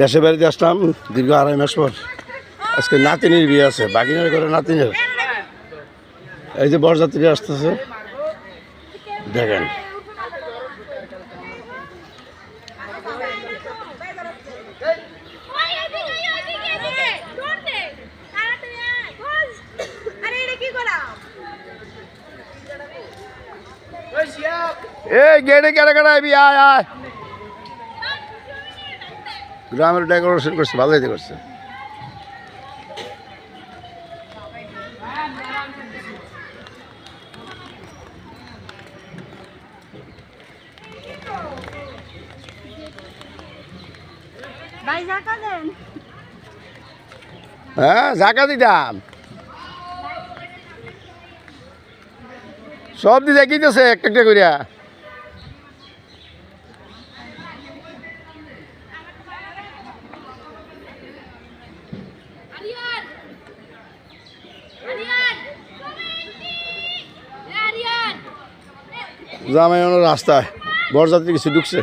দেশে বাড়িতে আসলাম দীর্ঘ 2.5 মাস পর। আজকে নাতিনির বিয়ে আছে, বাগিনার করে নাতিনের। এই যে বরযাত্রী আসতেছে, দেখেন। এই গেটে কেটে কেটে আইবি, আয় আয়। গ্রামের ডেকোরেশন করছে, ভালো করছে। হ্যাঁ, জাকা দিতাম সব দিতে কিতেছে একটা একটা করিয়া। জামাই রাস্তায় বরযাত্রী কিছু ঢুকছে।